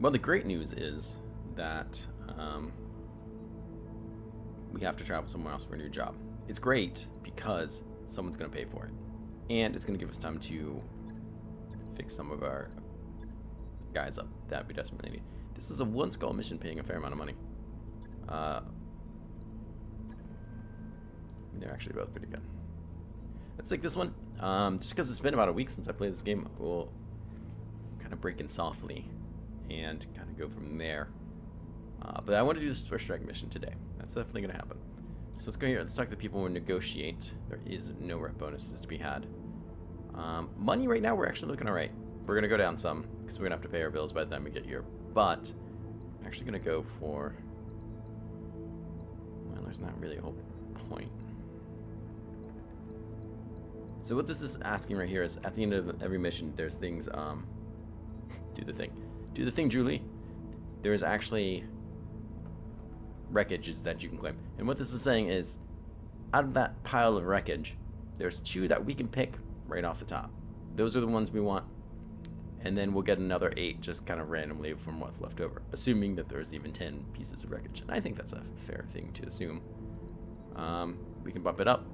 Well, the great news is that we have to travel somewhere else for a new job. It's great because someone's going to pay for it. And it's going to give us time to fix some of our guys up that we desperately need. This is a one skull mission paying a fair amount of money. They're actually both pretty good. Let's take this one. Just because it's been about a week since I played this game, we'll kind of break in softly and kind of go from there. But I want to do this first strike mission today. That's definitely going to happen. So let's go here. Let's talk to the people who negotiate. There is no rep bonuses to be had. Money right now, we're actually looking alright. We're going to go down some because we're going to have to pay our bills by the time we get here. But I'm actually going to go for... Well, there's not really a whole point. So what this is asking right here is at the end of every mission, there's things, do the thing. Do the thing, Julie. There's actually wreckages that you can claim. And what this is saying is, out of that pile of wreckage, there's 2 that we can pick right off the top. Those are the ones we want. And then we'll get another 8 just kind of randomly from what's left over, assuming that there's even 10 pieces of wreckage. And I think that's a fair thing to assume. We can bump it up.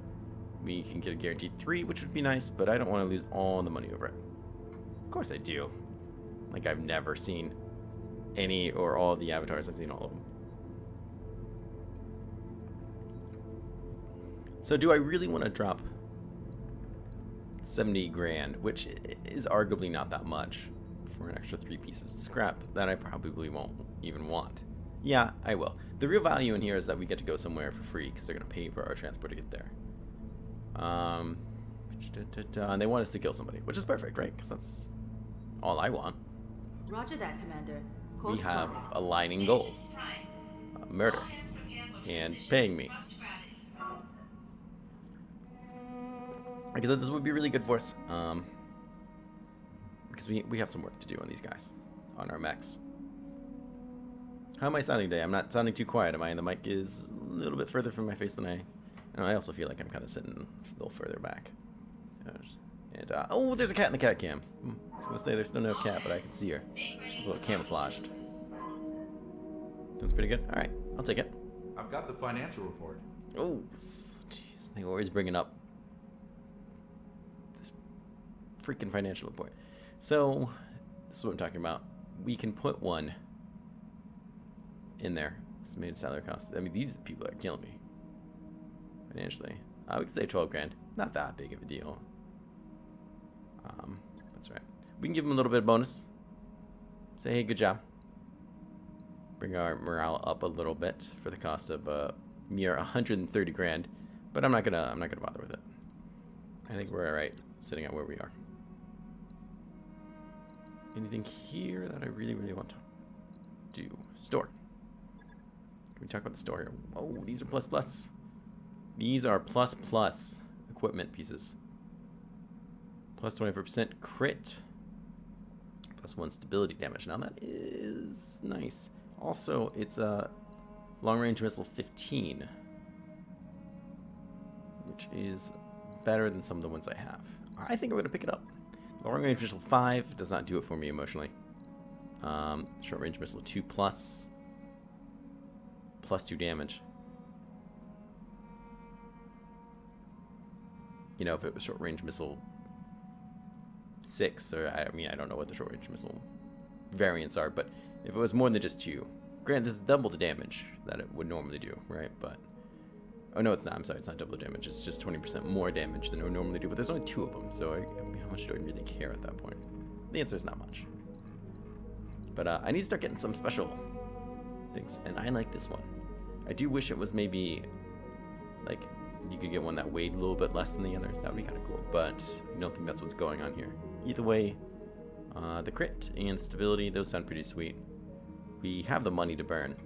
We can get a guaranteed 3, which would be nice, but I don't want to lose all the money over it. Of course I do. Like, I've never seen any or all of the avatars. I've seen all of them. So do I really want to drop 70 grand, which is arguably not that much, for an extra 3 pieces of scrap that I probably won't even want? Yeah, I will. The real value in here is that we get to go somewhere for free because they're going to pay for our transport to get there. And they want us to kill somebody, which is perfect, right? Because that's all I want. Roger that, Commander. We have aligning goals. Murder. And paying me. Like I said, this would be really good for us. Because we have some work to do on these guys. On our mechs. How am I sounding today? I'm not sounding too quiet, am I? And the mic is a little bit further from my face than I also feel like I'm kind of sitting a little further back. And, oh, there's a cat in the cat cam. I was going to say there's still no cat, but I can see her. She's a little camouflaged. That's pretty good. All right, I'll take it. I've got the financial report. Oh, jeez. They always bring it up. This freaking financial report. So, this is what I'm talking about. We can put one in there. Estimated salary cost. I mean, these are the people that are killing me. Financially. We could say 12 grand. Not that big of a deal. That's right. We can give them a little bit of bonus. Say, hey, good job. Bring our morale up a little bit for the cost of mere 130 grand. But I'm not gonna bother with it. I think we're alright sitting at where we are. Anything here that I really, really want to do? Store. Can we talk about the store here? Oh, these are plus plus. These are plus plus equipment pieces. Plus 24% crit. Plus 1 stability damage. Now that is nice. Also, it's a long range missile 15. Which is better than some of the ones I have. I think I'm going to pick it up. Long range missile 5 does not do it for me emotionally. Short range missile 2 plus. Plus 2 damage. You know, if it was short range missile 6, or I mean, I don't know what the short range missile variants are, but if it was more than just 2, granted, this is double the damage that it would normally do, right? But oh no, it's not. I'm sorry, it's not double damage. It's just 20% more damage than it would normally do. But there's only 2 of them, so I mean, how much do I really care at that point? The answer is not much. But I need to start getting some special things, and I like this one. I do wish it was maybe like you could get one that weighed a little bit less than the others. That would be kind of cool, but I don't think that's what's going on here. Either way, the crit and stability, those sound pretty sweet. We have the money to burn.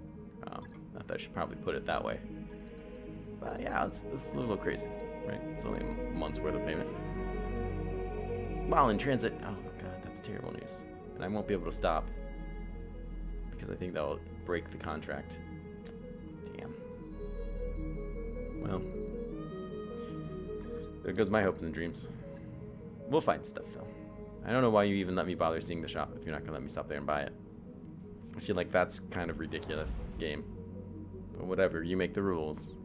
Not that I should probably put it that way. But yeah, it's a little crazy, right? It's only a month's worth of payment. While in transit, oh god, that's terrible news. And I won't be able to stop because I think that'll break the contract. Damn. Well, there goes my hopes and dreams. We'll find stuff though. I don't know why you even let me bother seeing the shop if you're not gonna let me stop there and buy it. I feel like that's kind of ridiculous, game. But whatever, you make the rules.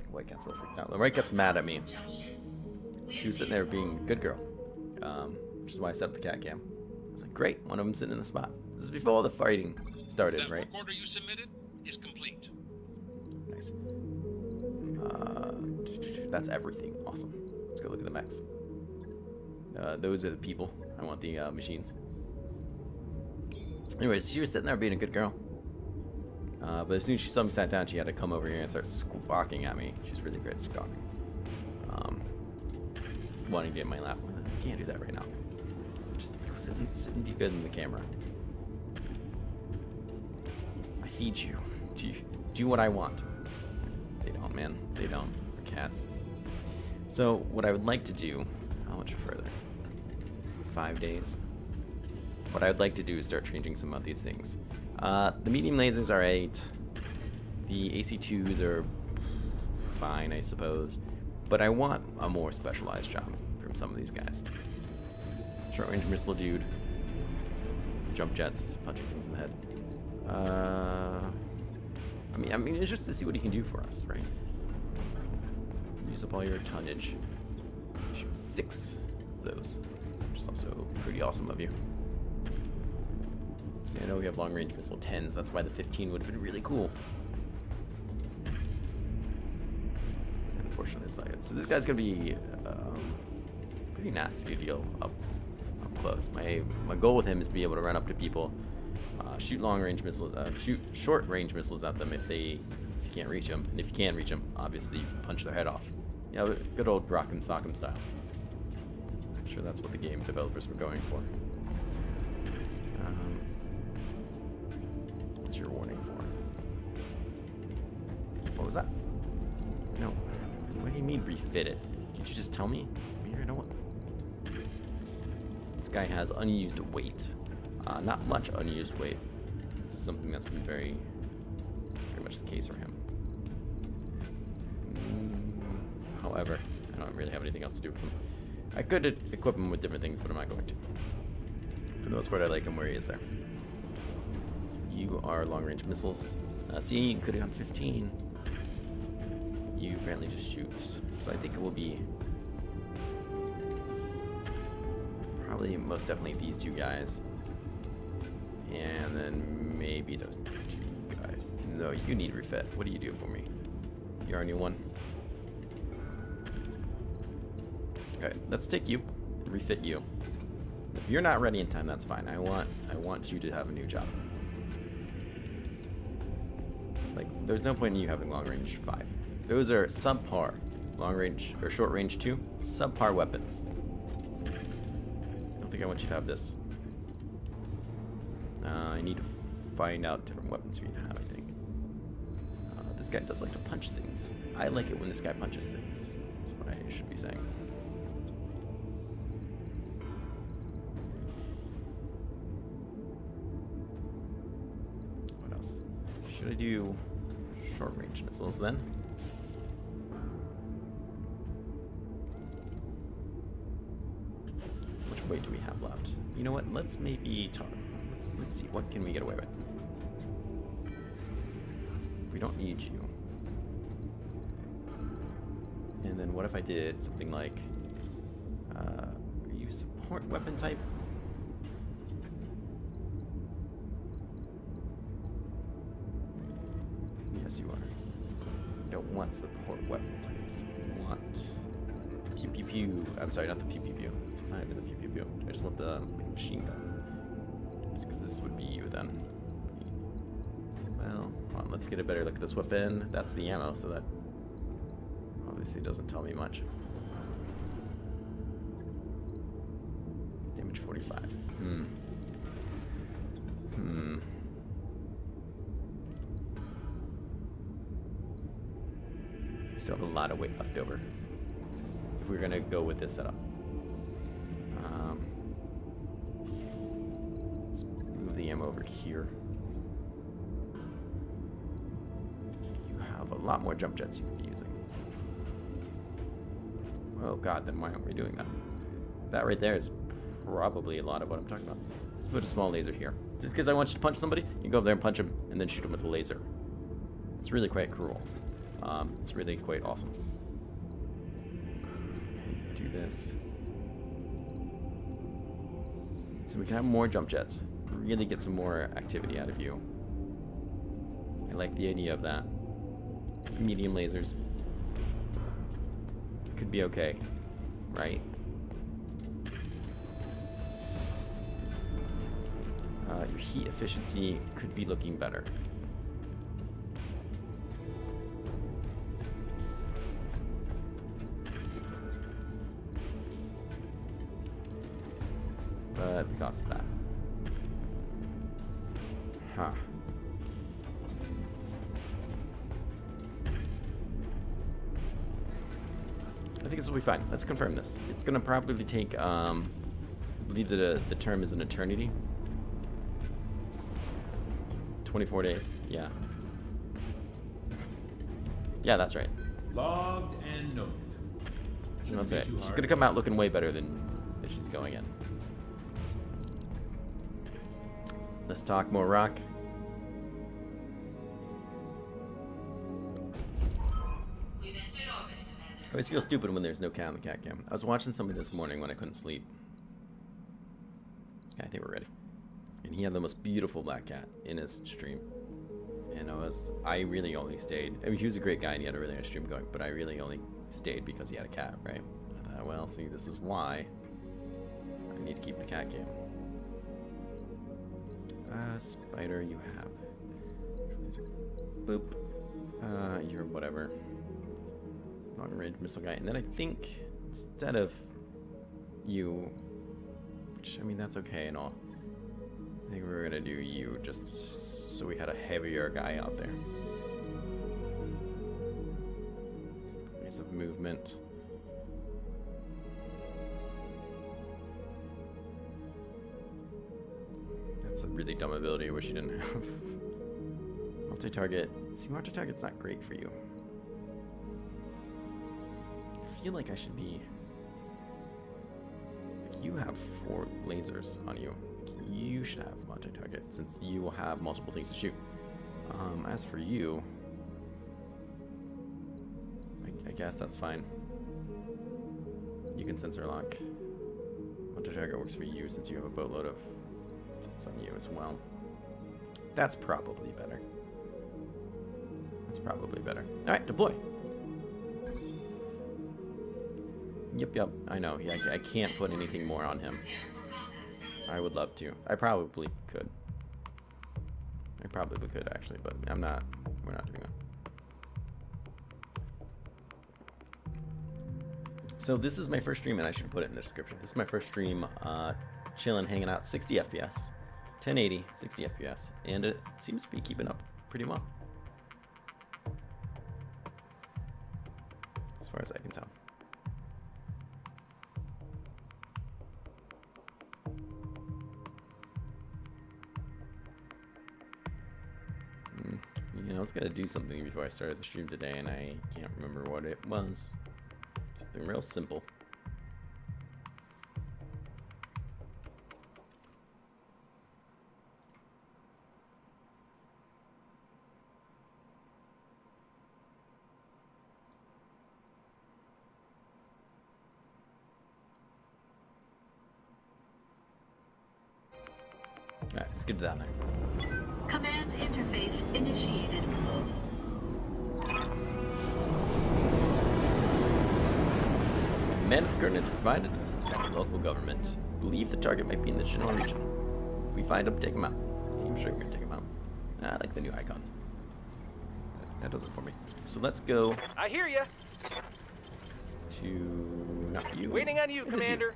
White Cat's a little freaked out. The White Cat's mad at me. She was sitting there being a good girl. Which is why I set up the cat cam. I was like, great, one of them sitting in the spot. This is before all the fighting started, That right? work order you submitted is complete. Nice. That's everything. Awesome. Let's go look at the mechs. Those are the people. I want the machines. Anyways, she was sitting there being a good girl. But as soon as she saw me sat down, she had to come over here and start squawking at me. She's really great at squawking. Wanting to get in my lap. I can't do that right now. Just sit and be good in the camera. I feed you. Do what I want. They don't, man. They don't. They're cats. So what I would like to do, how much further? 5 days. What I would like to do is start changing some of these things. The medium lasers are 8. The AC2s are fine, I suppose. But I want a more specialized job from some of these guys. Short range missile dude. Jump jets, punching things in the head. I mean, it's just to see what he can do for us, right? Use up all your tonnage. Shoot 6 of those, which is also pretty awesome of you. See, I know we have long range missile 10s. That's why the 15 would have been really cool. Unfortunately, it's not good. So this guy's gonna be pretty nasty to deal up close. My goal with him is to be able to run up to people, shoot long range missiles, shoot short range missiles at them if you can't reach them, and if you can reach them, obviously punch their head off. Yeah, good old rock and sock 'em style. I'm sure that's what the game developers were going for. What's your warning for? What was that? No. What do you mean refit it? Can't you just tell me? I don't want. This guy has unused weight. Not much unused weight. This is something that's been very much the case for him. However, I don't really have anything else to do with him. I could equip him with different things, but I'm not going to. For the most part, I like him where he is there. You are long-range missiles. See, you could have 15. You apparently just shoot. So I think it will be probably most definitely these 2 guys. And then maybe those 2 guys. No, you need refit. What do you do for me? You're our new one. Okay, let's take you. Refit you. If you're not ready in time, that's fine. I want you to have a new job. Like, there's no point in you having long range 5. Those are subpar. Long range or short range 2, subpar weapons. I don't think I want you to have this. I need to find out different weapons for you to have, I think. This guy does like to punch things. I like it when this guy punches things. That's what I should be saying. What else? Should I do short range missiles then? Which weight do we have left? You know what? Let's maybe talk. Let's see. What can we get away with? We don't need you. And then what if I did something like, are you support weapon type? Yes, you are. I don't want support weapon types. I want pew pew pew. I'm sorry, not the pew pew pew. It's not even the pew pew pew. I just want the machine gun. Just because this would be you then. Well, hold on, let's get a better look at this weapon. That's the ammo, so that obviously doesn't tell me much. Damage 45. Still have a lot of weight left over if we're gonna go with this setup. Let's move the ammo over here. You have a lot more jump jets you could be using. Oh god, then why aren't we doing that? That right there is probably a lot of what I'm talking about. Let's put a small laser here. Just because I want you to punch somebody, you go over there and punch him, and then shoot him with a laser. It's really quite cruel. It's really quite awesome. Let's do this. So we can have more jump jets. Really get some more activity out of you. I like the idea of that. Medium lasers. Could be okay, right? Your heat efficiency could be looking better. But because of that. Huh. I think this will be fine. Let's confirm this. It's gonna probably take, I believe that the term is an eternity. 24 days. Yeah. Yeah, that's right. Logged and noted. That's right. She's gonna come out looking way better than she's going in. Let's talk more rock. I always feel stupid when there's no cat on the cat cam. I was watching somebody this morning when I couldn't sleep. I think we're ready. And he had the most beautiful black cat in his stream. And I really only stayed. I mean, he was a great guy and he had a really nice stream going, but I really only stayed because he had a cat, right? I thought, well, see, this is why I need to keep the cat cam. Spider, you have. Boop. You're whatever. Long-range missile guy. And then I think instead of you, which, I mean, that's okay and all. I think we were gonna do you just so we had a heavier guy out there. Base of movement. That's a really dumb ability I wish you didn't have. Multi-target. See, multi-target's not great for you. I feel like I should be... Like, you have 4 lasers on you. You should have multi-target since you will have multiple things to shoot. As for you, I guess that's fine. You can sensor lock. Multi-target works for you since you have a boatload of things on you as well. That's probably better. That's probably better. All right, deploy. Yep, I know. Yeah, I can't put anything more on him. I would love to. I probably could. I probably could, actually, but I'm not. We're not doing that. So this is my first stream, and I should put it in the description. This is my first stream, chilling, hanging out, 60 FPS. 1080, 60 FPS. And it seems to be keeping up pretty well. As far as I can tell. I was gonna do something before I started the stream today, and I can't remember what it was. Something real simple. Alright, let's get to that now. Command interface initiated. Command of the coordinates provided by the local government. Believe the target might be in the general region. If we find him, take him out. I'm sure we're gonna take him out. I like the new icon. That does it for me. So let's go. I hear ya. To not you. Waiting on you, It is Commander.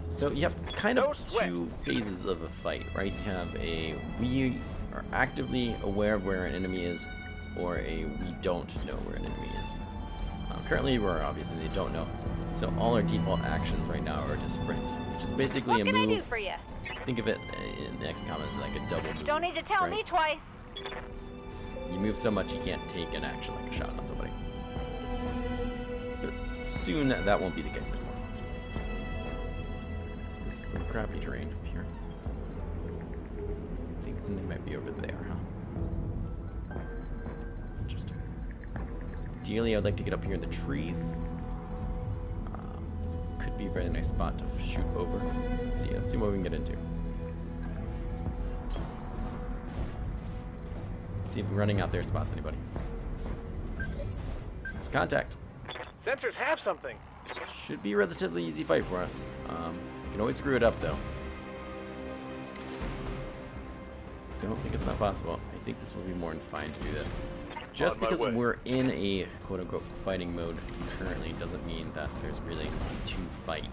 So you have kind No of sweat. 2 phases of a fight, right? You have a we are actively aware of where an enemy is, or a we don't know where an enemy is. Currently, we're obviously they don't know. So all our default actions right now are to sprint, which is basically What a can move. I do for you? Think of it in the X comments as like a double move. Don't need to tell right? me twice. You move so much you can't take an action like a shot on somebody. soon that won't be the case anymore. This is some crappy terrain up here. I think they might be over there, huh? Interesting. Ideally, I'd like to get up here in the trees. This could be a very nice spot to shoot over. Let's see what we can get into. Let's see if running out there spots anybody. There's contact. Sensors have something. Should be a relatively easy fight for us. You can always screw it up, though. Don't think it's not possible. I think this will be more than fine to do this. Just because we're in a quote-unquote fighting mode currently doesn't mean that there's really to fight.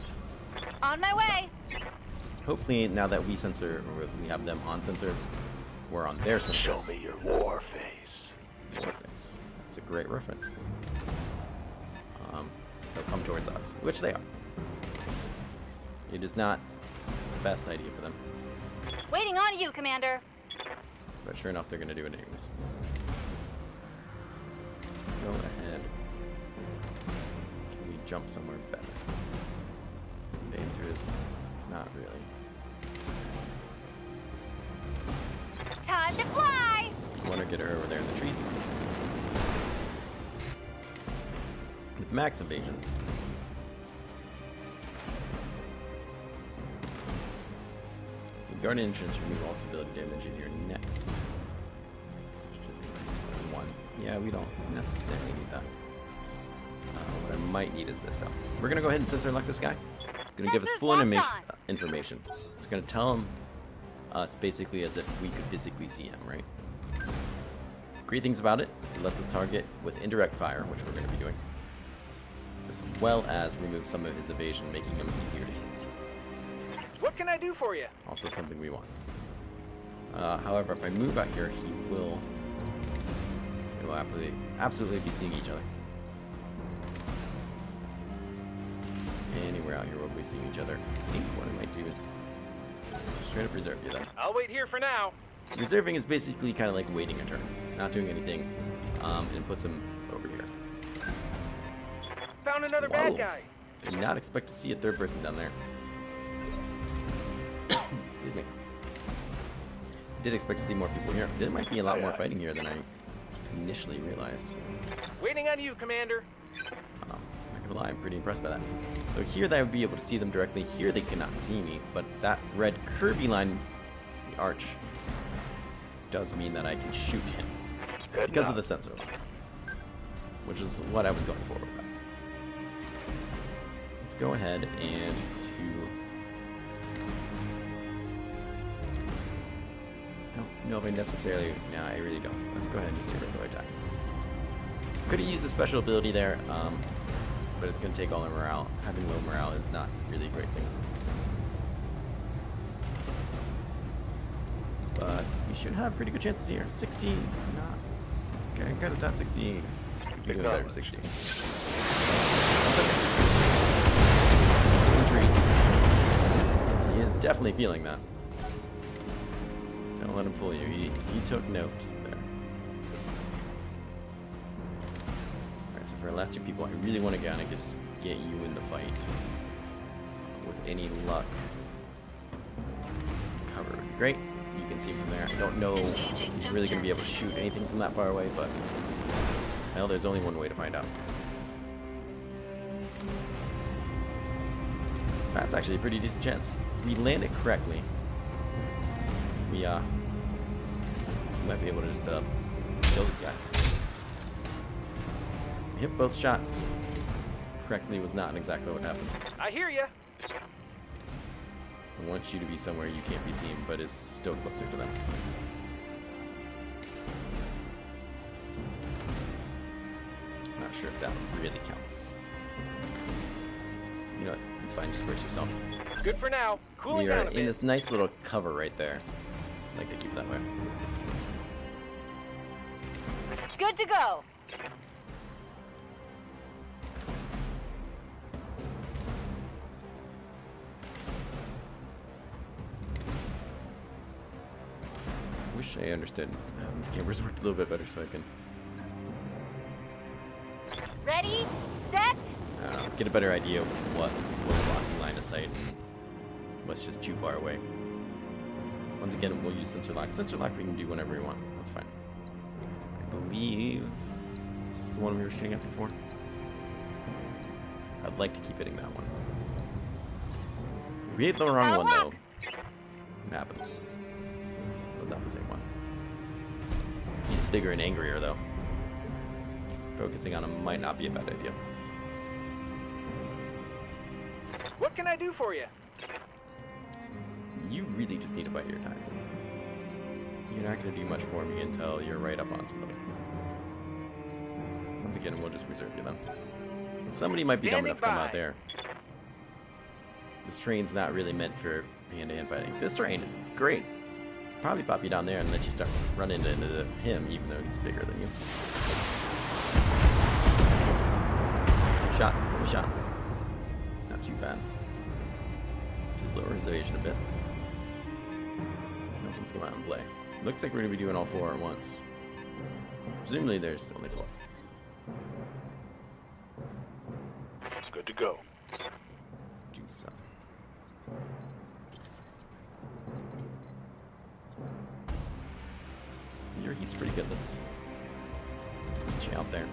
On my way. So, hopefully, now that we have them on sensors, we're on their sensors. Show me your war face. War face. That's a great reference. They'll come towards us, which they are. It is not the best idea for them. Waiting on you, Commander. But sure enough, they're going to do it anyways. Let's go ahead. Can we jump somewhere better? The answer is not really. Time to fly. I want to get her over there in the trees. With max evasion. Guard entrance, remove all stability damage in your next. One. Yeah, we don't necessarily need that. What I might need is this. So we're gonna go ahead and sensor lock this guy. It's gonna give us full information. It's gonna tell us basically as if we could physically see him, right? Great things about it, it lets us target with indirect fire, which we're gonna be doing, as well as remove some of his evasion, making him easier to hit. What can I do for you? Also something we want. However, if I move out here, we will absolutely be seeing each other. Anywhere out here we'll be seeing each other. I think what I might do is straight up reserve you then. I'll wait here for now. Reserving is basically kind of like waiting a turn, not doing anything, and puts him over here. Found another bad guy. Did not expect to see a third person down there. Excuse me. Did expect to see more people here. There might be a lot more fighting here than I initially realized. Waiting on you, Commander. Not gonna lie, I'm pretty impressed by that. So here I would be able to see them directly. Here they cannot see me, but that red curvy line, the arch, does mean that I can shoot him because of the sensor, which is what I was going for with that. Let's go ahead and I don't know if I necessarily... No, I really don't. Let's go ahead and just do a regular attack. Could have used a special ability there, but it's going to take all our morale. Having low morale is not really a great thing. But we should have pretty good chances here. 16, not... Okay, I got it at 16. Maybe better than 16. That's okay. He's in trees. He is definitely feeling that. Don't let him fool you. He took note there. Alright, so for our last two people, I really want to get you in the fight. With any luck. Cover would be great. You can see him from there. I don't know if he's really going to be able to shoot anything from that far away, but hell, there's only one way to find out. That's actually a pretty decent chance. If we land it correctly, we might be able to just kill this guy. We hit both shots correctly was not exactly what happened. I hear ya. I want you to be somewhere you can't be seen, but is still closer to them. Not sure if that really counts. You know what? It's fine. Just brace yourself. Good for now. Cooling We are down a in bit. this nice little cover right there. I like to keep it that way. Good to go. Wish I understood how these cameras worked a little bit better so I can... Ready, set, I don't know. get a better idea of what's blocking line of sight and what's just too far away. Once again, we'll use sensor lock. Sensor lock we can do whenever we want. That's fine. I believe this is the one we were shooting at before. I'd like to keep hitting that one. If we hit the wrong one, though, it happens. It was not the same one. He's bigger and angrier, though. Focusing on him might not be a bad idea. What can I do for you? You really just need to bite your time. You're not going to do much for me until you're right up on somebody. Once again, we'll just reserve you then. Somebody might be dumb enough to come out there. This terrain's not really meant for hand-to-hand fighting. This terrain, great. Probably pop you down there and let you start running into him, even though he's bigger than you. 2 shots, 3 shots. Not too bad. To lower his evasion a bit. This one's come out and play. Looks like we're going to be doing all 4 at once. Presumably there's only 4. Good to go. Do some. So your heat's pretty good. Let's get you out there.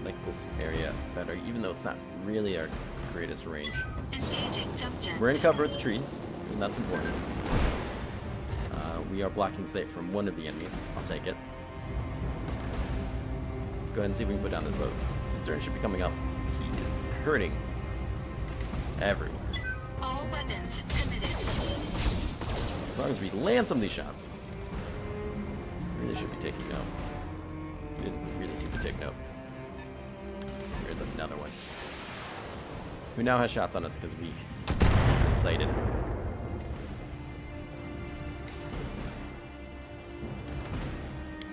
Like this area better, even though it's not really our greatest range. Engaging jump jet. We're in cover of the trees, and that's important. We are blocking sight from one of the enemies. I'll take it. Let's go ahead and see if we can put down this loads. His turn should be coming up. He is hurting everywhere. All weapons committed. As long as we land some of these shots, we really should be taking note. We didn't really seem to take note. Here's another one. Who now has shots on us because we incited.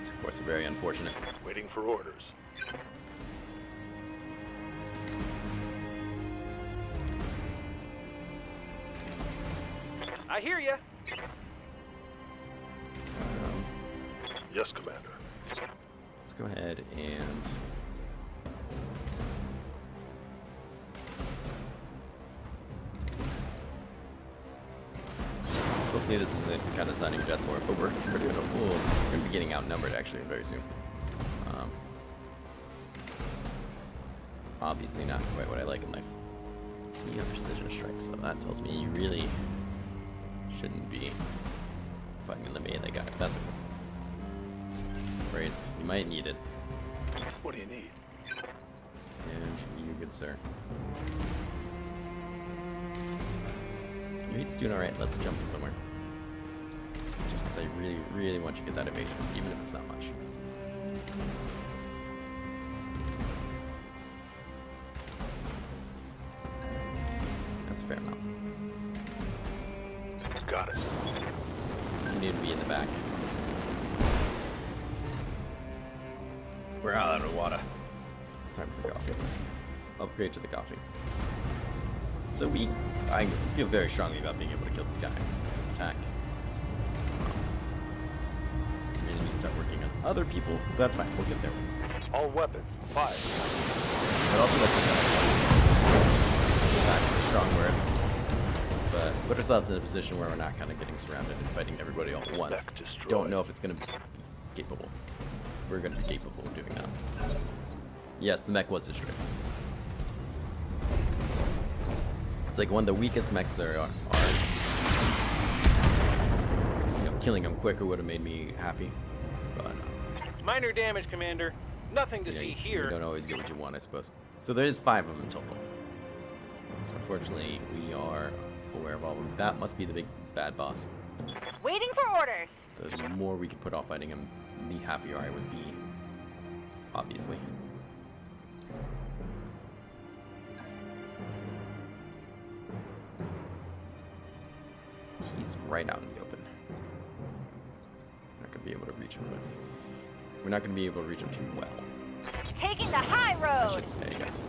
Of course, very unfortunate. Waiting for orders. I hear ya. Yes, Commander. Let's go ahead and hopefully this isn't kind of signing death for it, but we're doing a full. We're going to be getting outnumbered actually very soon. Obviously not quite what I like in life. See a precision strike, so that tells me you really shouldn't be fighting the melee guy. That's okay. Brace, you might need it. What do you need? And you, good sir. Your heat's doing alright. Let's jump you somewhere. Just because I really, really want you to get that evasion, even if it's not much. That's a fair amount. Got it. You need to be in the back. We're out of water. Time for coffee. Upgrade to the coffee. So I feel very strongly about being able to kill this guy with this attack. Really need to start working on other people. That's fine. We'll get there. All weapons, fire. But also like attack is a strong word. But put ourselves in a position where we're not kind of getting surrounded and fighting everybody all at once. Don't know if it's going to be capable. We're going to be capable of doing that. Yes, the mech was destroyed. It's like one of the weakest mechs there are. You know, killing them quicker would have made me happy, but Minor damage, Commander. Nothing to see you here. don't always get what you want, I suppose. So there is 5 of them total. So unfortunately, we are aware of all of them. That must be the big bad boss. Waiting for orders. The more we could put off fighting him, the happier I would be. Obviously. He's right out in the open. We're not going to be able to reach him with. We're not going to be able to reach him too well. Taking the high I road. should say, I guess.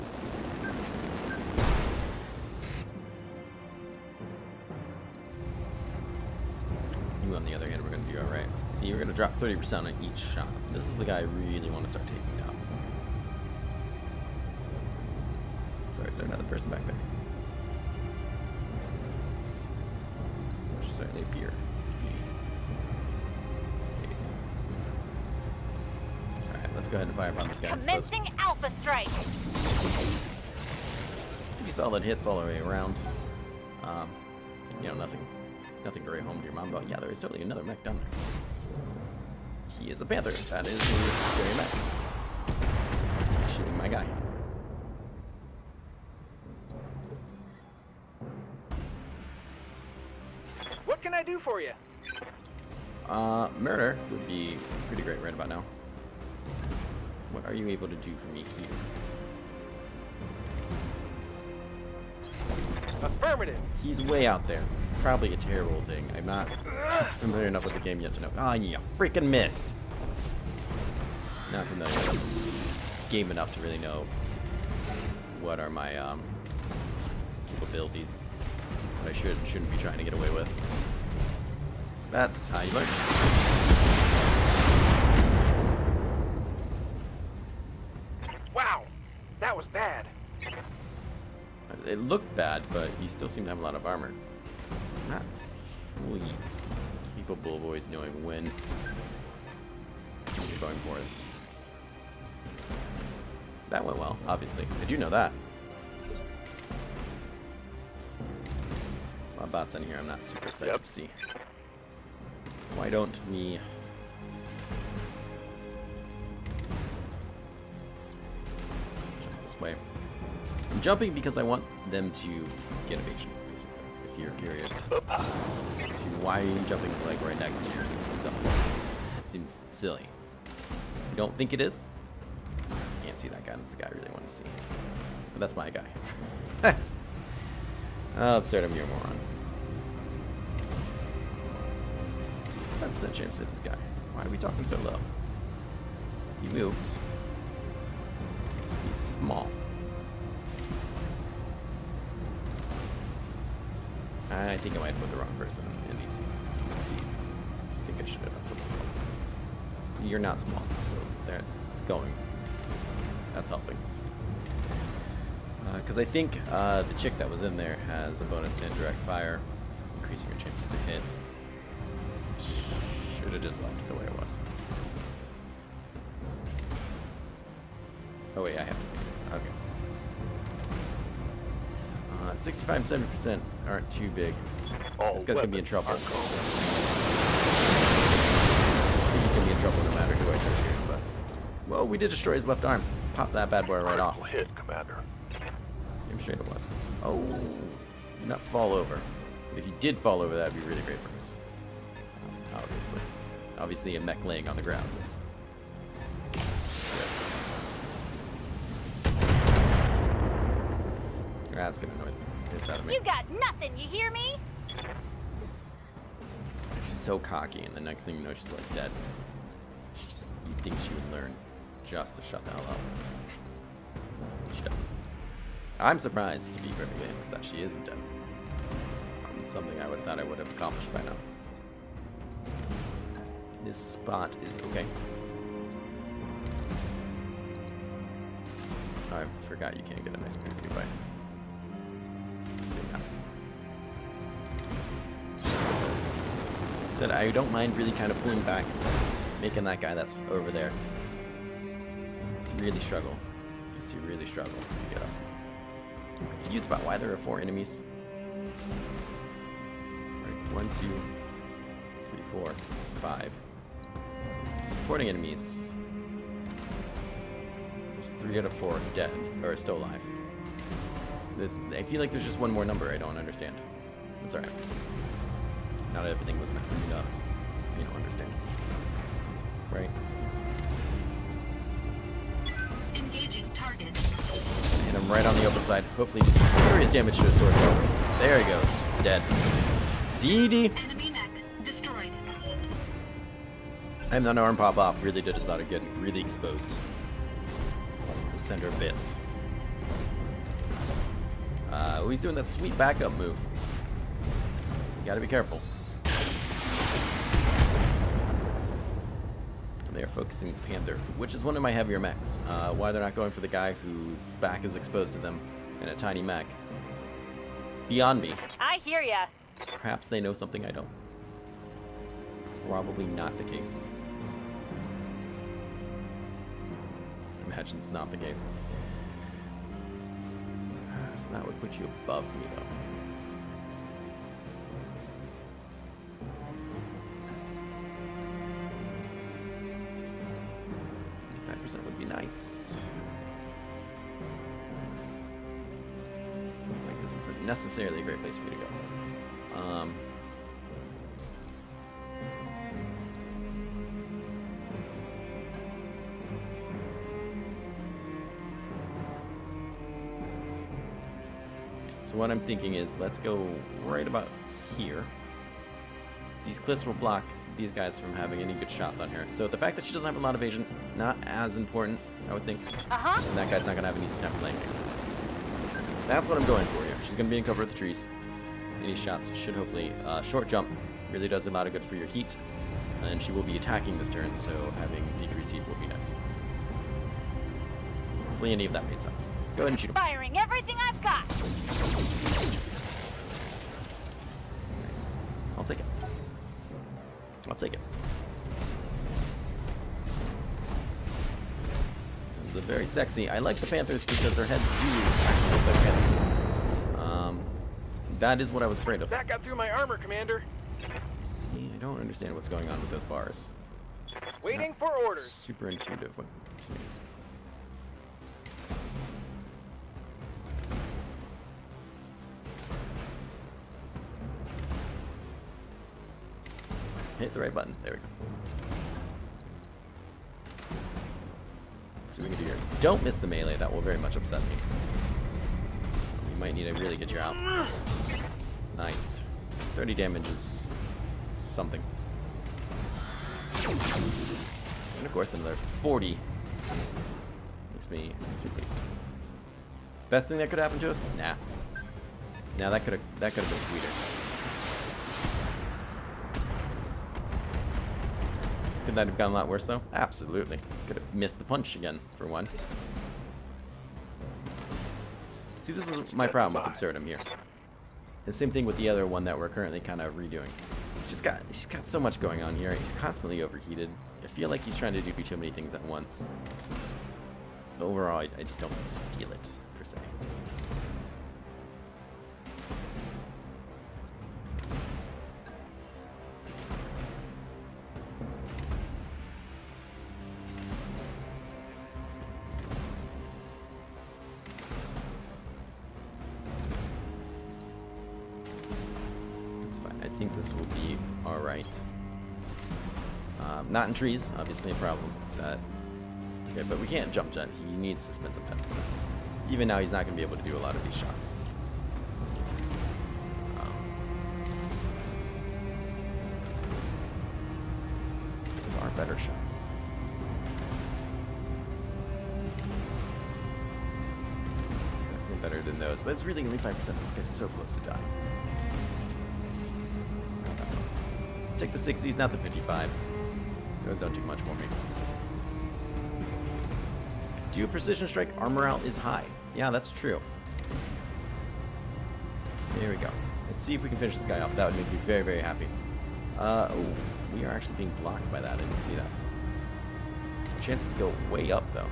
2, on the other hand, we're going to do alright. See, we're going to drop 30% on each shot. This is the guy I really want to start taking down. Sorry, is there another person back there? There's certainly a beer. Alright, let's go ahead and fire upon this guy. Commencing Alpha Strike. Pretty solid hits all the way around. You know, nothing to write home to your mom about. Yeah, there is certainly another mech down there. He is a panther. That is a scary mech. Shooting my guy. What can I do for you? Murder would be pretty great right about now. What are you able to do for me here? Affirmative. He's way out there. Probably a terrible thing. I'm not familiar enough with the game yet to know. Ah, you freaking missed. Not familiar with the game enough to really know what are my capabilities. What I should and shouldn't be trying to get away with. That's how you learn. Wow, that was bad. It looked bad, but you still seem to have a lot of armor. Not fully capable of always knowing when you're going for it. That went well, obviously. I do know that. There's a lot of bots in here I'm not super excited to see. Why don't we... jump this way. I'm jumping because I want them to get evasion, basically, if you're curious. To why are you jumping like right next to yourself? It seems silly. You don't think it is? I can't see that guy. That's the guy I really want to see. But that's my guy. Oh, Absurdum, you're a moron. 65% chance to hit this guy. Why are we talking so low? He moved. He's small. I think I might have put the wrong person in EC. I think I should have done something else. So you're not small, so there it's going. That's helping us. Because I think the chick that was in there has a bonus to indirect fire, increasing your chances to hit. Should have just left it the way it was. Oh wait, I have to make it. Okay. 65 and 70% aren't too big. This guy's gonna be in trouble. I think he's gonna be in trouble no matter who I start shooting, but... Well, we did destroy his left arm. Pop that bad boy right off. Hit, Commander. I'm sure it was. Oh, do not fall over. If you did fall over, that'd be really great for us. Obviously. Obviously a mech laying on the ground is... That's gonna annoy the piss out of me. You got nothing, you hear me? She's so cocky, and the next thing you know, she's like dead. You'd think she would learn just to shut the hell up. She doesn't. I'm surprised, to be perfectly honest, that she isn't dead. It's something I would have thought I would have accomplished by now. This spot is okay. I forgot you can't get a nice preview by. Said I don't mind really kind of pulling back, making that guy that's over there really struggle. Just to really struggle to get us. I'm confused about why there are 4 enemies. Right, 1, 2, 3, 4, 5. Supporting enemies. There's 3 out of 4 dead, or still alive. I feel like there's just one more number I don't understand. That's alright. Not everything was meant for me to, you know, understand. Right? Engaging target. Hit him right on the open side. Hopefully do some serious damage to his torso. There he goes. Dead. DD. Enemy mech destroyed. And then arm pop off really did his lot of good. Really exposed the center bits. He's doing that sweet backup move. You gotta be careful. They're focusing Panther, which is one of my heavier mechs. Why they're not going for the guy whose back is exposed to them in a tiny mech. Beyond me. I hear ya. Perhaps they know something I don't. Probably not the case. Imagine it's not the case. So that would put you above me, though. 5% would be nice. Like, this isn't necessarily a great place for me to go. So what I'm thinking is, let's go right about here. These cliffs will block these guys from having any good shots on her. So the fact that she doesn't have a lot of evasion, not as important, I would think. And that guy's not going to have an easy time landing. That's what I'm going for here. She's going to be in cover of the trees. Any shots should hopefully... short jump really does a lot of good for your heat. And she will be attacking this turn, so having decreased heat will be nice. Hopefully any of that made sense. Go ahead and shoot him. Firing everything I've got. Nice. I'll take it. I'll take it. Those are very sexy. I like the Panthers because their heads do actually look like Panthers. That is what I was afraid of. That got through my armor, Commander. See, I don't understand what's going on with those bars. Waiting for orders. Super intuitive to me. Hit the right button. There we go. Let's see what we can do here. Don't miss the melee. That will very much upset me. We might need to really get you out. Nice. 30 damage is something. And of course another 40. Makes me pleased. Best thing that could happen to us? Nah. Nah, that could have been sweeter. Could that have gone a lot worse, though? Absolutely. Could have missed the punch again, for one. See, this is my problem with Absurdum here. The same thing with the other one that we're currently kind of redoing. He's got so much going on here. He's constantly overheated. I feel like he's trying to do too many things at once. But overall, I just don't feel it, per se. I think this will be alright. Not in trees, obviously a problem. Okay, but we can't jump jet. He needs to spend some time. Even now, he's not going to be able to do a lot of these shots. There are better shots. Definitely better than those, but it's really only 5%. This guy's so close to dying. Take the 60s, not the 55s. Those don't do much for me. Do a precision strike, our morale is high. Yeah, that's true. There we go. Let's see if we can finish this guy off. That would make me very, very happy. Oh, we are actually being blocked by that. I didn't see that. Chances go way up, though.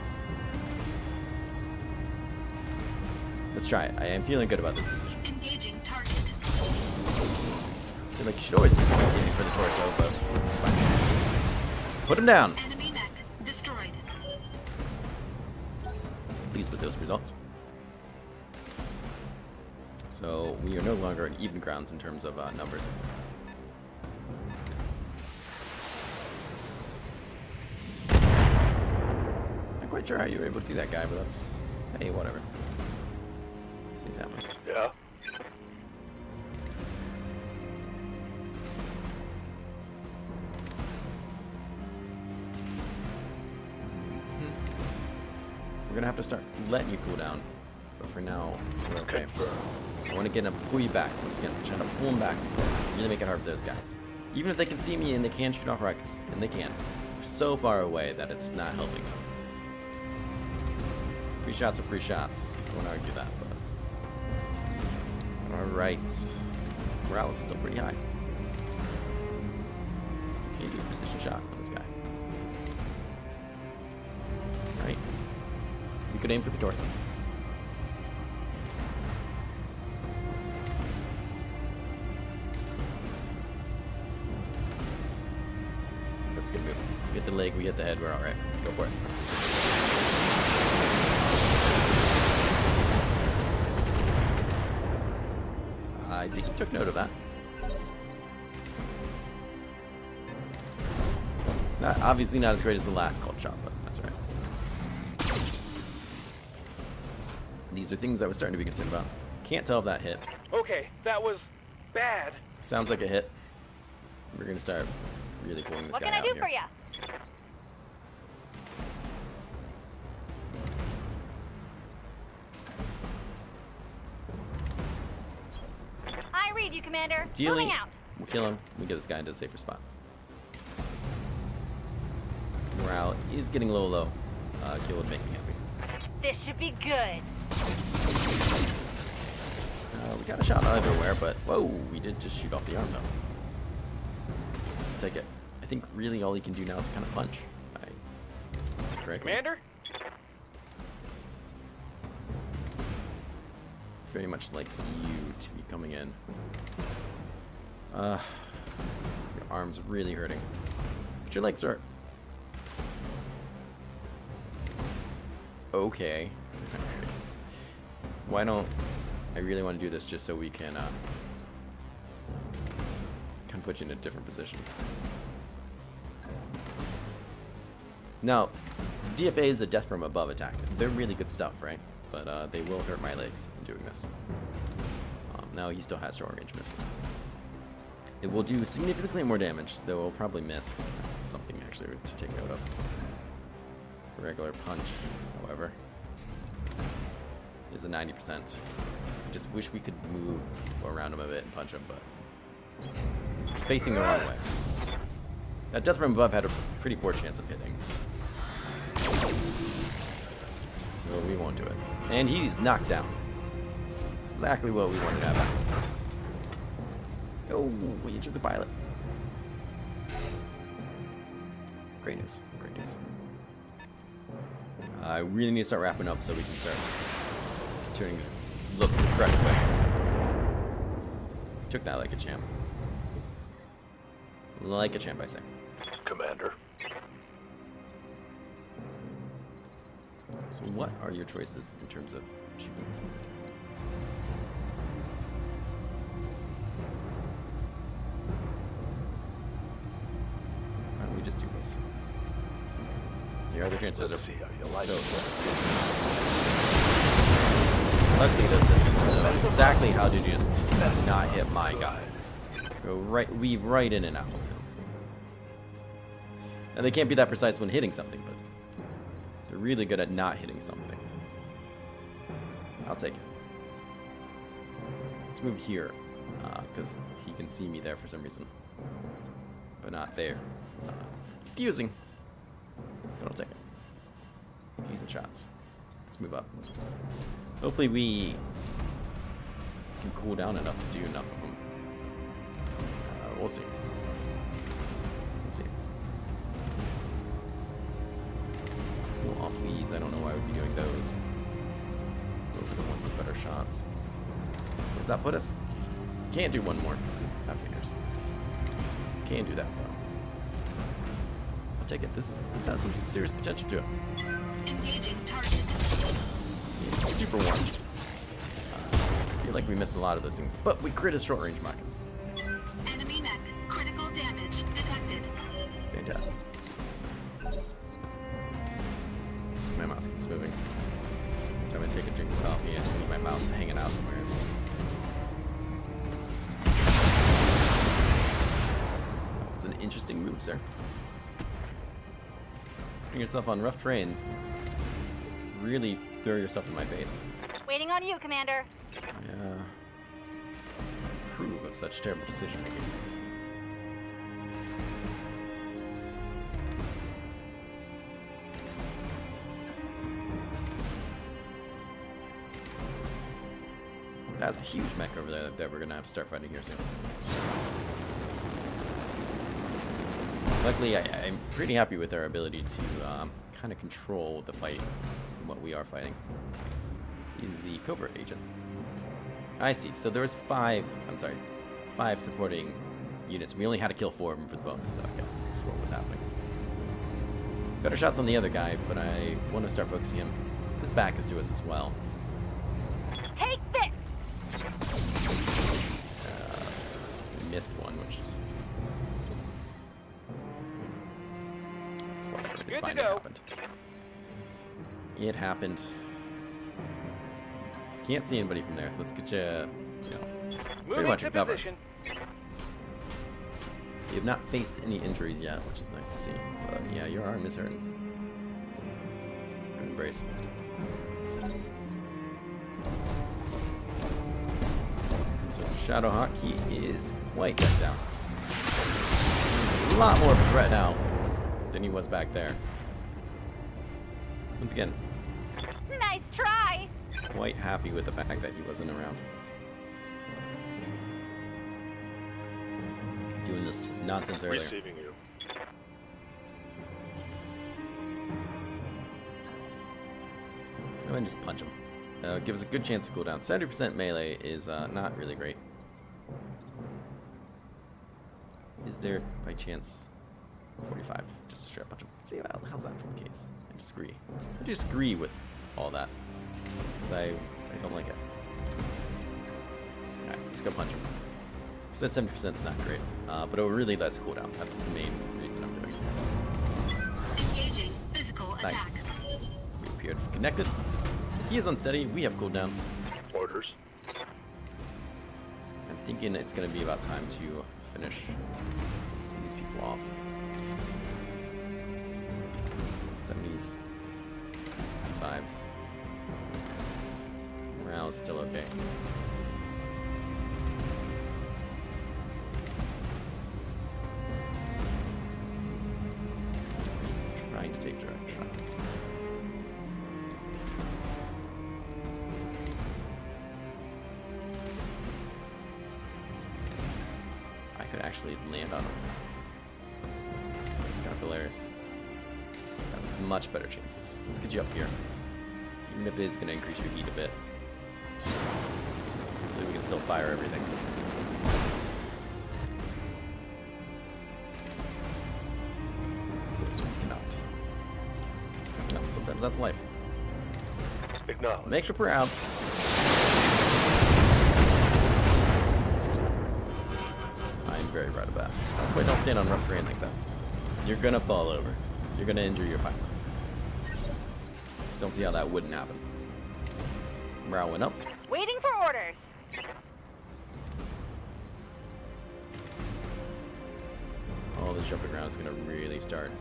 Let's try it. I am feeling good about this decision. Engaging target. I feel like you should always be aiming for the torso, but it's fine. Put him down. Enemy mech destroyed. Pleased with those results. So we are no longer at even grounds in terms of numbers. Not quite sure how you were able to see that guy, but that's, hey, whatever. These things happen. Yeah. We're gonna have to start letting you cool down, but for now, we're okay. I want to get him, pull you back once again. Trying to pull him back, really make it hard for those guys. Even if they can see me and they can shoot off rockets, and they can. so far away that it's not helping them. Free shots are free shots. I won't argue that, but... Alright. Morale is still pretty high. Can't do a precision shot on this guy. Alright. We could aim for the torso. That's a good move. We get the leg, we get the head, we're alright. Go for it. I think he took note of that. Obviously not as great as the last called shot, but that's right. These are things I was starting to be concerned about. Can't tell if that hit. Okay, that was bad. Sounds like a hit. We're gonna start really pulling this What guy can I out do here. for you? I read you, Commander. Dealing. Moving out. We'll kill him. We get this guy into a safer spot. Morale is getting a little low. Kill would make me happy. This should be good. We got a shot everywhere, but whoa, we did just shoot off the arm though. Take it. I think really all he can do now is kind of punch. Correct. Commander? Very much like you to be coming in. Your arm's really hurting. But your legs are okay. Why don't I really want to do this just so we can kind of put you in a different position. Now, DFA is a death from above attack. They're really good stuff, right? But they will hurt my legs in doing this. Now he still has short range missiles. It will do significantly more damage, though it'll probably miss. That's something actually to take note of. A regular punch, however, is a 90%. I just wish we could move around him a bit and punch him, but he's facing the wrong way. That death from above had a pretty poor chance of hitting. So we won't do it. And he's knocked down. That's exactly what we wanted to have happen. Oh, we injured the pilot. Great news. Great news. I really need to start wrapping up so we can start turning to look the correct way. Took that like a champ. Like a champ, I say. Commander. So what are your choices in terms of shooting? Why don't we just do this? The other chances Let's are see how you like so it. luckily those distances know exactly how to just not hit my guy. Go right, weave right in and out. And they can't be that precise when hitting something, but they're really good at not hitting something. I'll take it. Let's move here, because he can see me there for some reason. But not there. Fusing. But I'll take it. Decent shots. Let's move up. Hopefully we can cool down enough to do enough of them. We'll see. Let's see. Let's pull off these. I don't know why I would be doing those. Go for the ones with better shots. Where does that put us? Can't do one more. That figures. Can do that though. I'll take it. This has some serious potential to it. Engaging target. It's super warm. I feel like we missed a lot of those things, but we crit his short range rockets. Yes. Enemy mech. Critical damage detected. Fantastic. My mouse keeps moving. Every time I take a drink of coffee, I just leave my mouse hanging out somewhere. That was an interesting move, sir. Putting yourself on rough terrain. Really throw yourself in my face. Waiting on you, Commander. I approve of such terrible decision making. has a huge mech over there that we're gonna have to start fighting here soon. Luckily, I'm pretty happy with our ability to kind of control the fight and what we are fighting. He's the covert agent. I see. So there was five supporting units. We only had to kill 4 of them for the bonus, though, I guess. Is what was happening. Better shots on the other guy, but I want to start focusing him. His back is to us as well. Take this! We missed one, which is... It's whatever. It's Good fine. to It go. happened. It happened. Can't see anybody from there, so let's get you, pretty Moving much to in cover. position. You have not faced any injuries yet, which is nice to see. But yeah, your arm is hurting. Good brace. So Mr. Shadowhawk, he is quite decked down. A lot more of a threat now than he was back there. Once again, Nice try! quite happy with the fact that he wasn't around. Doing this nonsense earlier. Receiving you. Let's go ahead and just punch him. Give us a good chance to cool down. 70% melee is not really great. Is there, by chance, 45? Just to straight up punch him. See, how's that the case? I disagree. I disagree with all that. Because I don't like it. Alright, let's go punch him. So that 70% is not great. But it really lets cool down. That's the main reason I'm doing it. Engaging physical attack. Nice. We appeared connected. He is unsteady. We have cooldown. Orders. I'm thinking it's going to be about time to finish some of these people off. 70s, 65s. Morale is still okay. Trying to take direct shot. I could actually land on him. That's kind of hilarious. That's much better chances. Let's get you up here. Even if it is going to increase your heat a bit. Hopefully we can still fire everything. Of course we cannot. No, sometimes that's life. Acknowledge. Make her proud. I'm very proud of that. That's why don't stand on rough terrain like that. You're gonna fall over. You're gonna injure your pilot. Just don't see how that wouldn't happen. Morale went up. Waiting for orders. All this jumping around is gonna really start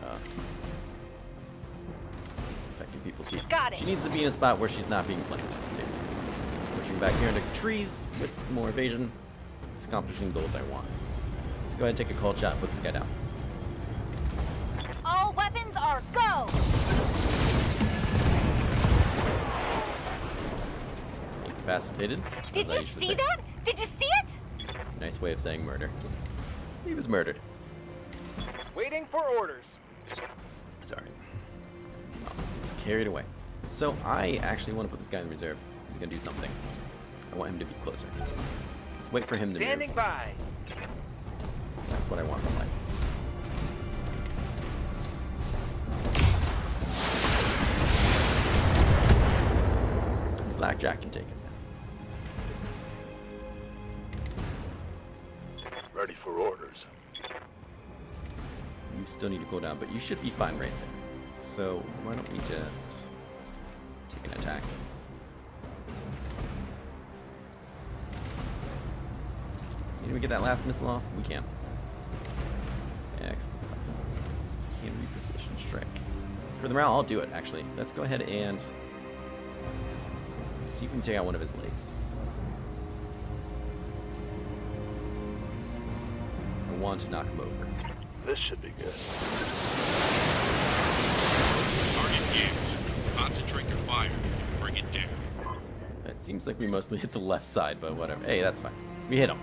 affecting people's heat. Got it. She needs to be in a spot where she's not being flanked, basically. Pushing back here into trees with more evasion. It's accomplishing goals I want. Let's go ahead and take a cold shot and put this guy down. All weapons are go! Incapacitated, Did as I you usually see say. that? Did you see it? Nice way of saying murder. He was murdered. Waiting for orders. Sorry. It's carried away. So I actually want to put this guy in reserve. He's going to do something. I want him to be closer. Let's wait for him to Standing move. by. That's what I want from life. Blackjack can take it. Ready for orders. You still need to cool down, but you should be fine right there. So why don't we just take an attack? Can we get that last missile off? We can. Excellent stuff. Can reposition strike. For the morale, I'll do it actually. Let's go ahead and see if we can take out one of his legs. I want to knock him over. This should be good. Target used. Concentrate your fire. Bring it down. Alright, seems like we mostly hit the left side, but whatever. Hey, that's fine. We hit him.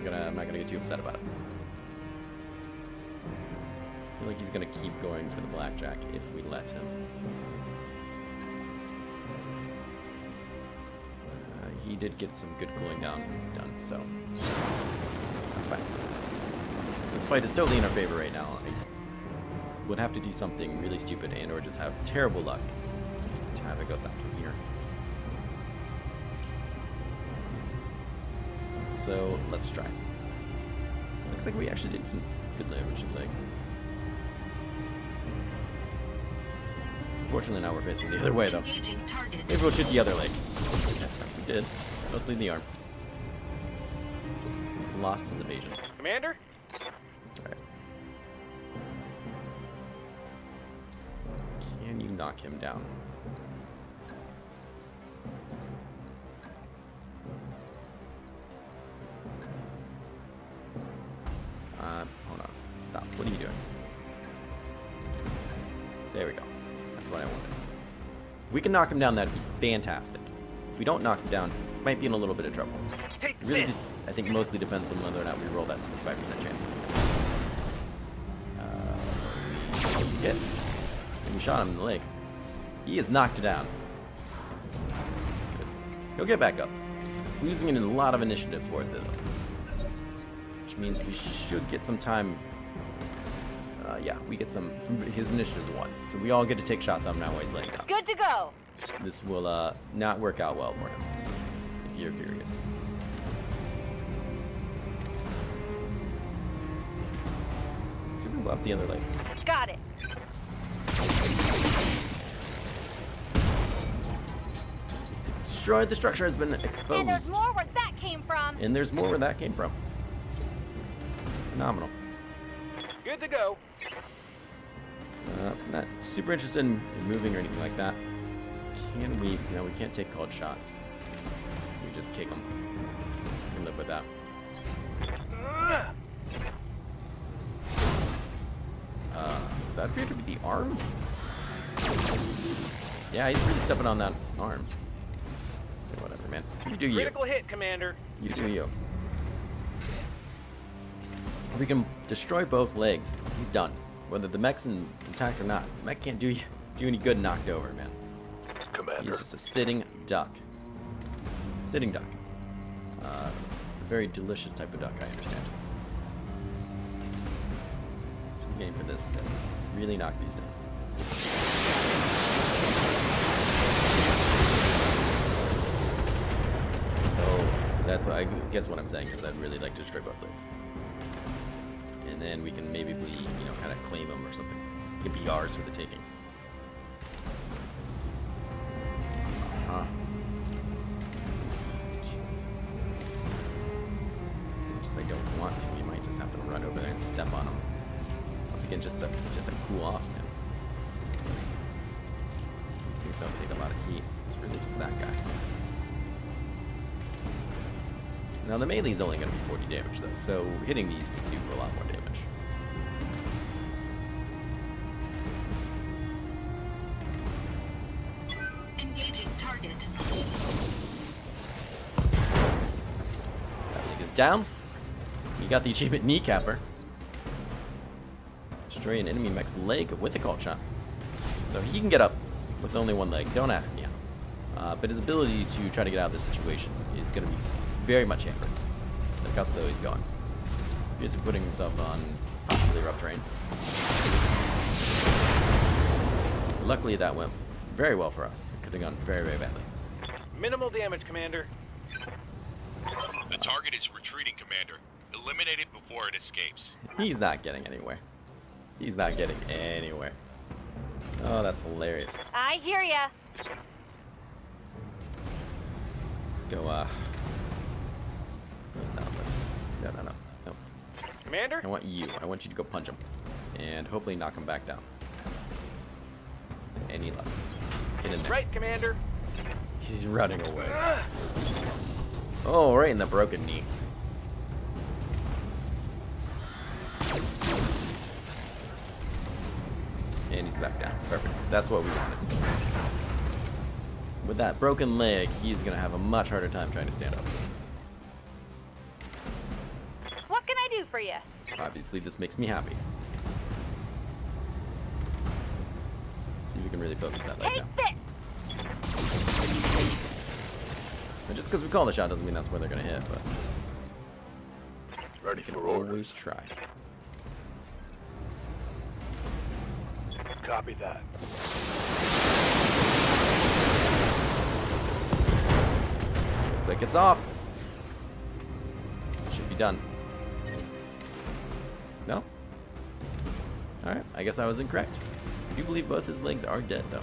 I'm not gonna get too upset about it. I feel like he's gonna keep going for the blackjack if we let him. He did get some good cooling down done, so that's fine. This fight is totally in our favor right now. I would have to do something really stupid and or just have terrible luck to have it go south from here. So let's try. Looks like we actually did some good damage in the leg. Unfortunately, now we're facing the other way, though. Engaging target. Maybe we'll shoot the other leg. We did. Mostly the arm. He's lost his evasion. Commander? Alright. Can you knock him down? Hold on. Stop. What are you doing? There we go. That's what I wanted. If we can knock him down, that'd be fantastic. If we don't knock him down, we might be in a little bit of trouble. Take It really, this. I think, mostly depends on whether or not we roll that 65% chance. Hit. And we shot him in the leg. He is knocked down. Good. He'll get back up. He's losing in a lot of initiative for it, though. Which means we should get some time. Yeah, we get some from his initiative 1. So we all get to take shots on him now while he's laying down. Good to go. This will not work out well for him, if you're curious. Let's see if we left the other leg. Got it. Destroyed. The structure has been And there's exposed. more where that came from. And there's more where that came from. Phenomenal. Good to go. Not super interested in moving or anything like that. Can we? No, we can't take called shots. We just kick them. We can live with that. That appeared to be the arm. Yeah, he's really stepping on that arm. It's, whatever, man. You do you. Critical hit, Commander. You do you. If we can destroy both legs, he's done. Whether the mech's intact or not. Mech can't do any good knocked over, man. Commander. He's just a sitting duck. Sitting duck. A very delicious type of duck, I understand. So we're getting for this to really knock these down. So that's what I guess what I'm saying is I'd really like to destroy both legs. And then we can maybe, kind of claim them or something. It could be ours for the taking. Jeez. As much as I don't want to, we might just have to run over there and step on them. Once again, just a cool off him. These things don't take a lot of heat. It's really just that guy. Now the melee's only going to be 40 damage though, so hitting these would do a lot more damage. Engaging target. That leg is down. You got the achievement kneecapper. Destroy an enemy mech's leg with a call shot. So he can get up with only one leg. Don't ask me how. But his ability to try to get out of this situation is going to be very much hampered. Look how slow he's going. He's putting himself on possibly rough terrain. Luckily that went very well for us. It could have gone very, very badly. Minimal damage, Commander. The target is retreating, Commander. Eliminate it before it escapes. He's not getting anywhere. He's not getting anywhere. Oh, that's hilarious. I hear ya. Let's go, No. Commander? I want you to go punch him. And hopefully knock him back down. Any luck. Get in there. Right, Commander. He's running away. Oh, right in the broken knee. And he's back down. Perfect. That's what we wanted. with that broken leg, he's gonna have a much harder time trying to stand up. What can I do for you? Obviously, this makes me happy. See if we can really focus that leg Take down. this! And just because we call the shot doesn't mean that's where they're gonna hit, but Ready we can for orders. always try. Copy that. Looks like it's off. Should be done. No? Alright, I guess I was incorrect. I do believe both his legs are dead, though.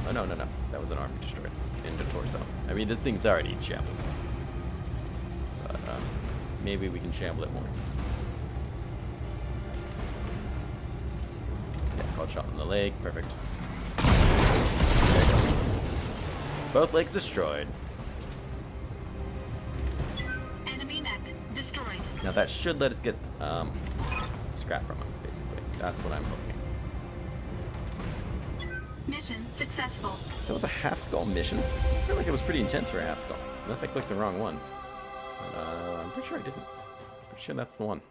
Oh, no. That was an arm he destroyed. In the torso. I mean, this thing's already in shambles. But, maybe we can shamble it more. Yeah, called shot in the leg. Perfect. There you go. Both legs destroyed. Enemy mech destroyed. Now that should let us get scrap from him, basically. That's what I'm hoping. Mission successful. That was a half skull mission. I feel like it was pretty intense for a half skull. Unless I clicked the wrong one. But I'm pretty sure I didn't. Pretty sure that's the one.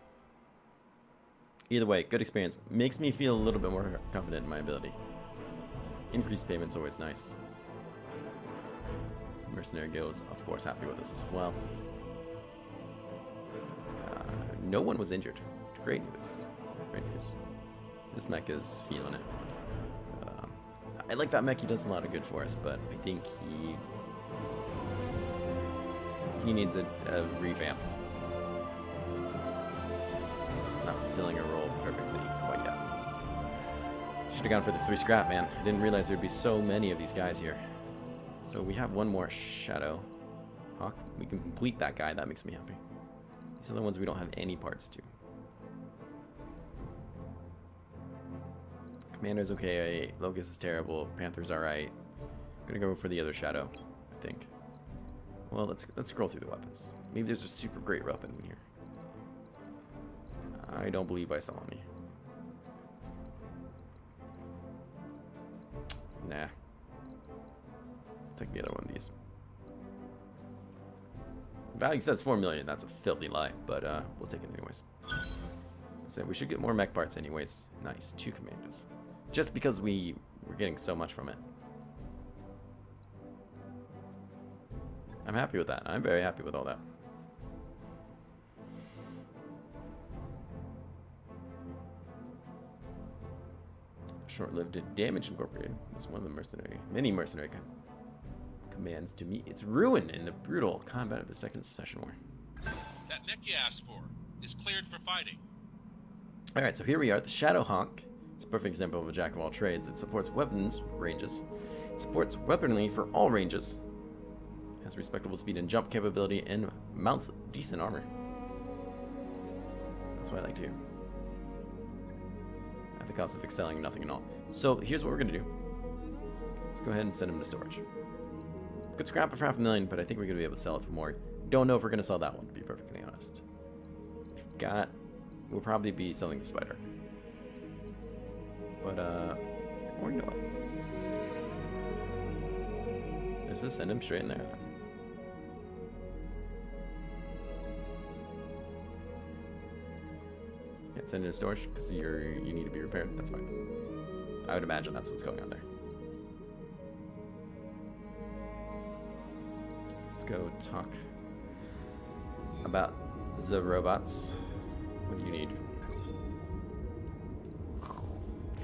Either way, good experience. Makes me feel a little bit more confident in my ability. Increased payment's always nice. Mercenary Guild's, of course, happy with us as well. No one was injured. Great news. Great news. This mech is feeling it. I like that mech. He does a lot of good for us, but I think he needs a revamp. It's not fulfilling a role perfectly quite yet. Should have gone for the 3 scrap, man. I didn't realize there'd be so many of these guys here. So we have one more Shadow Hawk. We can complete that guy. That makes me happy. These are the ones we don't have any parts to. Commander's okay. Locust is terrible. Panther's alright. I'm gonna go for the other Shadow, I think. Well, let's scroll through the weapons. Maybe there's a super great weapon in here. I don't believe I saw any. Nah. Let's take the other one of these. Value says 4 million. That's a filthy lie, but we'll take it anyways. So we should get more mech parts anyways. Nice, 2 commandos. Just because we're getting so much from it. I'm happy with that. I'm very happy with all that. Short-lived damage incorporated was one of the many mercenary commands to meet its ruin in the brutal combat of the Second Secession War. That mech you asked for is cleared for fighting. Alright, so here we are, the Shadow Hawk. It's a perfect example of a jack of all trades. It supports weapons ranges. It supports weaponry for all ranges. Has respectable speed and jump capability and mounts decent armor. That's what I like to hear. At the cost of excelling nothing at all. So here's what we're gonna do. Let's go ahead and send him to storage. Could scrap it for $500,000, but I think we're gonna be able to sell it for more. Don't know if we're gonna sell that one, to be perfectly honest. We'll probably be selling the spider. But or you know what? Does this send him straight in there? Can't send it to storage because you need to be repaired. That's fine. I would imagine that's what's going on there. Let's go talk about the robots. What do you need?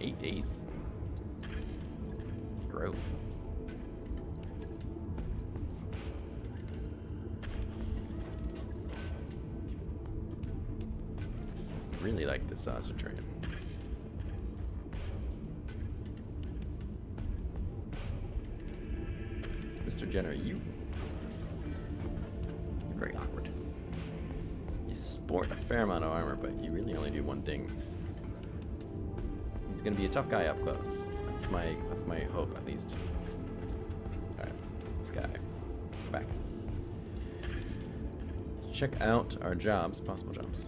8 days. Gross. Really like this sausage train. Mr. Jenner, you're very awkward. You sport a fair amount of armor, but you really only do one thing. He's gonna be a tough guy up close. That's my hope, at least. Alright, this guy. Go back. Let's check out our jobs, possible jobs.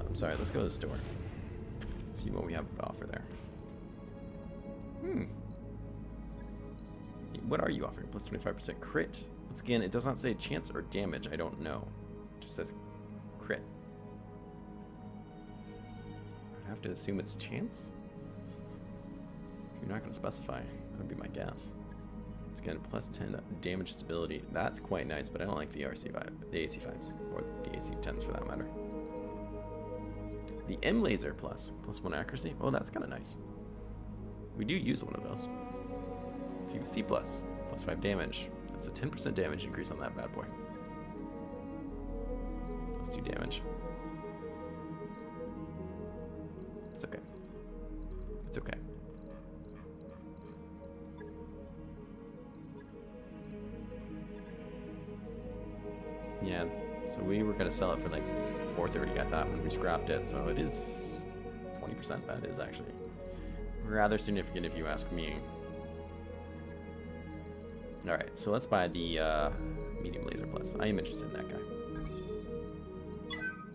I'm sorry, let's go to the store. Let's see what we have to offer there. What are you offering? Plus 25% crit. Once again, it does not say chance or damage. I don't know. It just says crit. I'd have to assume it's chance? If you're not going to specify, that would be my guess. Once again, plus 10 damage stability. That's quite nice, but I don't like the AC5s, or the AC10s for that matter. The M laser plus 1 accuracy. Oh, that's kind of nice. We do use one of those. PVC plus 5 damage. That's a 10% damage increase on that bad boy. Plus 2 damage. It's okay. It's okay. Yeah, so we were gonna sell it for like 430, I thought, when we scrapped it. So it is 20%. That is actually rather significant if you ask me. All right, so let's buy the medium laser plus. I am interested in that guy.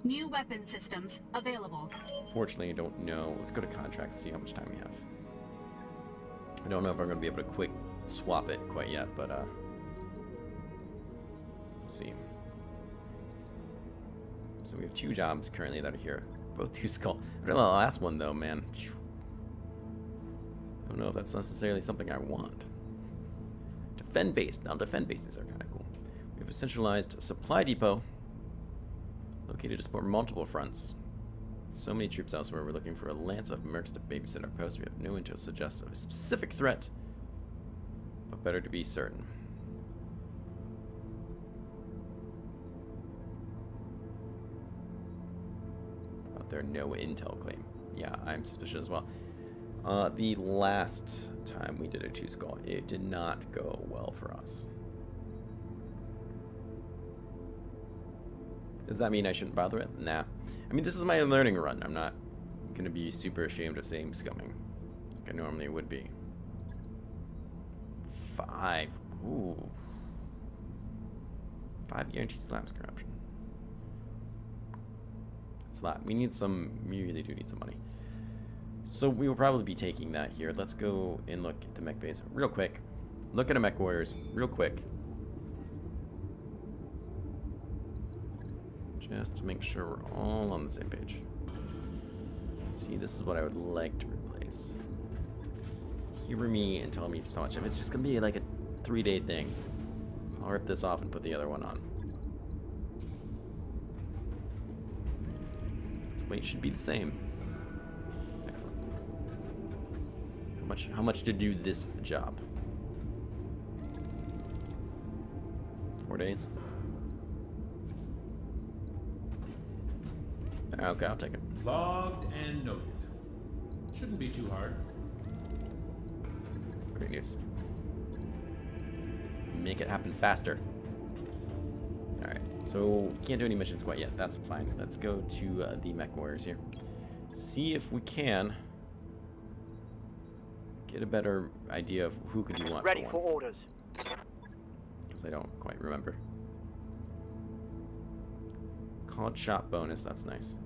New weapon systems available. Fortunately, I don't know. Let's go to contracts, see how much time we have. I don't know if I'm going to be able to quick swap it quite yet, but we'll see. So we have 2 jobs currently that are here. Both 2 skull. I don't know the last one though, man. I don't know if that's necessarily something I want. Defend base. Now defend bases are kind of cool. We have a centralized supply depot located to support multiple fronts. So many troops elsewhere. We're looking for a lance of mercs to babysit our post. We have no intel to suggest a specific threat, but better to be certain. There no intel claim. Yeah, I'm suspicious as well. The last time we did a 2 skull, it did not go well for us. Does that mean I shouldn't bother it? Nah. I mean, this is my learning run. I'm not gonna be super ashamed of saying scumming like I normally would be. 5. Ooh. 5 guaranteed slabs corruption. It's a lot. We really do need some money. So we will probably be taking that here. Let's go and look at the mech base real quick. Look at a MechWarriors real quick. Just to make sure we're all on the same page. See, this is what I would like to replace. Hear me and tell me so much. If it's just going to be like a 3-day thing, I'll rip this off and put the other one on. Weight should be the same. Excellent. How much to do this job? 4 days. Okay, I'll take it. Logged and noted. Shouldn't be too hard. Great news. Make it happen faster. Alright, so can't do any missions quite yet. That's fine. Let's go to the MechWarriors here. See if we can get a better idea of who could you want Ready for one. orders. Because I don't quite remember. Called shot bonus, that's nice.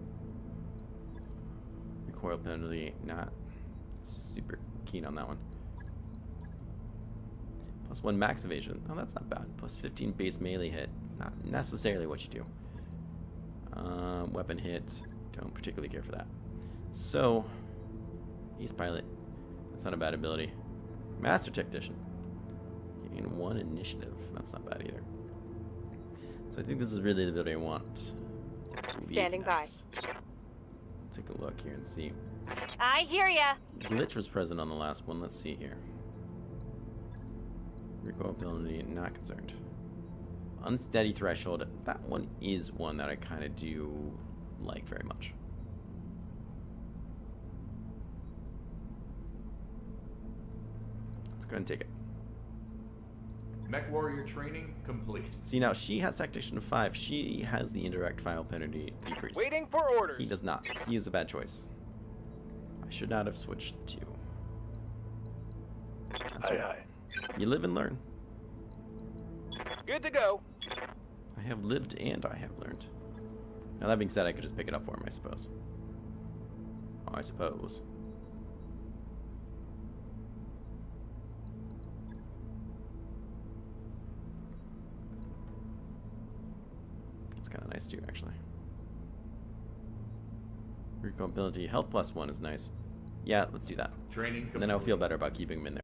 Recoil penalty, not super keen on that one. Plus 1 max evasion. Oh, that's not bad. Plus 15 base melee hit. Not necessarily what you do. Weapon hit. Don't particularly care for that. So, Ace Pilot. That's not a bad ability. Master Technician. Gain 1 initiative. That's not bad either. So I think this is really the ability I want. Standing by. Take a look here and see. I hear ya. Glitch was present on the last one. Let's see here. Recoil penalty, not concerned. Unsteady threshold. That one is one that I kind of do like very much. Let's go ahead and take it. MechWarrior training complete. See, now she has Tactician 5. She has the indirect file penalty decreased. Waiting for orders. He does not. He is a bad choice. I should not have switched to. That's right. Aye. You live and learn. Good to go. I have lived and I have learned. Now that being said, I could just pick it up for him, I suppose. Oh, I suppose. That's kind of nice too, actually. Recall ability, health +1 is nice. Yeah, let's do that. Training And then I'll complete. feel better about keeping him in there.